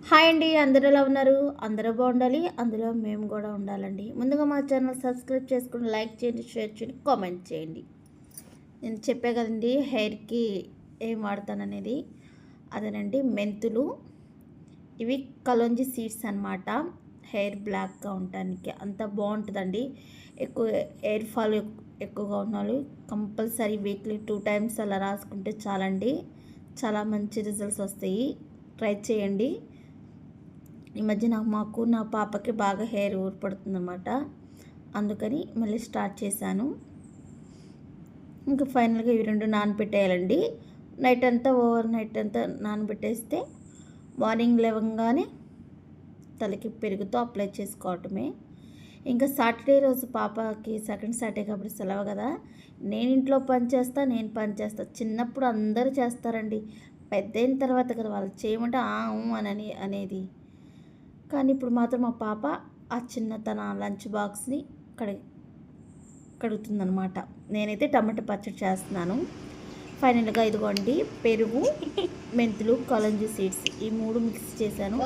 Hi అండి, అందరూ ఎలా ఉన్నారు? అందరూ బాగుండాలి, అందులో మేము కూడా ఉండాలండి. ముందుగా మా ఛానల్ సబ్స్క్రైబ్ చేసుకుని లైక్ చేయండి, షేర్ చేయండి, కామెంట్ చేయండి. నేను చెప్పే కదండి హెయిర్కి ఏం వాడతాననేది. అదేనండి మెంతులు, ఇవి కలోంజీ సీడ్స్ అనమాట. హెయిర్ బ్లాక్గా ఉండటానికి అంత బాగుంటుందండి. ఎక్కువ హెయిర్ ఫాల్ ఎక్కువగా ఉన్న వాళ్ళు కంపల్సరీ వీక్లీ 2 times అలా రాసుకుంటే చాలండి. చాలా మంచి రిజల్ట్స్ వస్తాయి. ట్రై చేయండి. ఈ మధ్య మాకు నా పాపకి బాగా హెయిర్ ఊరిపడుతుందన్నమాట. అందుకని మళ్ళీ స్టార్ట్ చేశాను. ఇంకా ఫైనల్గా ఇవి రెండు నానబెట్టేయాలండి. ఓవర్ నైట్ అంతా నానబెట్టేస్తే మార్నింగ్ లేవగానే తలకి పెరుగుతో అప్లై చేసుకోవటమే. ఇంకా సాటర్డే రోజు పాపకి సెకండ్ సాటర్డే కాబట్టి సెలవు కదా, నేను ఇంట్లో పని చేస్తా. చిన్నప్పుడు అందరూ చేస్తారండి, పెద్ద అయిన తర్వాత కదా వాళ్ళు చేయమంటే అని అనేది. కానీ ఇప్పుడు మాత్రం మా పాప ఆ తన లంచ్ బాక్స్ని కడుగుతుందనమాట. నేనైతే టమాటా పచ్చడి చేస్తున్నాను. ఫైనల్గా ఇదిగోండి పెరుగు, మెంతులు, కలంజీ సీడ్స్ ఈ 3 మిక్స్ చేశాను.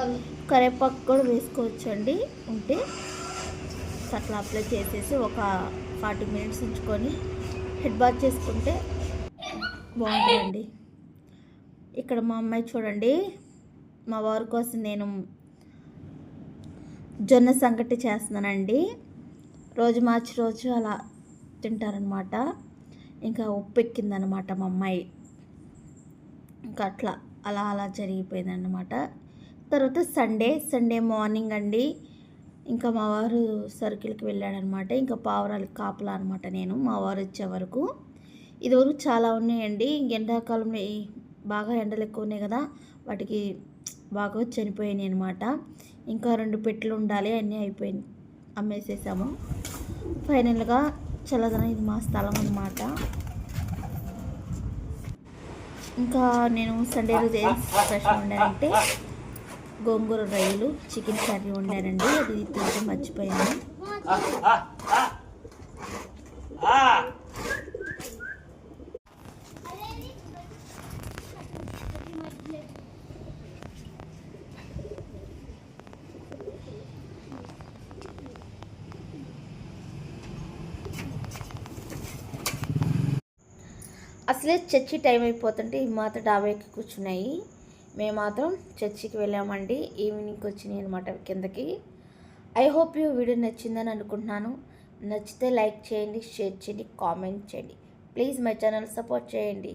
కరివేపాకు కూడా వేసుకోవచ్చండి ఉంటే. అట్లా అప్లై చేసేసి ఒక 40 minutes ఉంచుకొని హెడ్ బాత్ చేసుకుంటే బాగుంటుందండి. ఇక్కడ మా అమ్మాయి చూడండి, మా వారి కోసం నేను జొన్న సంగటి చేస్తున్నానండి. రోజు మార్చి రోజు అలా తింటారనమాట. ఇంకా ఉప్పు ఎక్కిందనమాట మా అమ్మాయి. ఇంకా అలా జరిగిపోయిందనమాట. తర్వాత సండే మార్నింగ్ అండి, ఇంకా మా వారు సర్కిల్కి వెళ్ళాడనమాట. ఇంకా పావురాలకి కాపలా అనమాట నేను, మా వారు వచ్చే వరకు. ఇదివరకు చాలా ఉన్నాయండి. ఎండాకాలంలో బాగా ఎండలు ఎక్కువ ఉన్నాయి కదా, వాటికి బాగా చనిపోయాయి అనమాట. ఇంకా 2 పెట్టెలు ఉండాలి, అన్నీ అయిపోయింది, అమ్మేసేసాము. ఫైనల్గా చల్లదనం, ఇది మా స్థలం అన్నమాట. ఇంకా నేను సండే రోజు ఏం స్పెషల్ వండానంటే గోంగూర రొయ్యలు, చికెన్ కర్రీ వండానండి. అది తింటే మర్చిపోయాను. అసలే చర్చి టైం అయిపోతుంటే ఇవి మాత్రం డాబాకి కూర్చున్నాయి. మేము మాత్రం చర్చికి వెళ్ళామండి. ఈవినింగ్కి వచ్చినాయి అనమాట కిందకి. ఐ హోప్ యూ వీడియో నచ్చిందని అనుకుంటున్నాను. నచ్చితే లైక్ చేయండి, షేర్ చేయండి, కామెంట్ చేయండి. ప్లీజ్ మై ఛానల్ సపోర్ట్ చేయండి.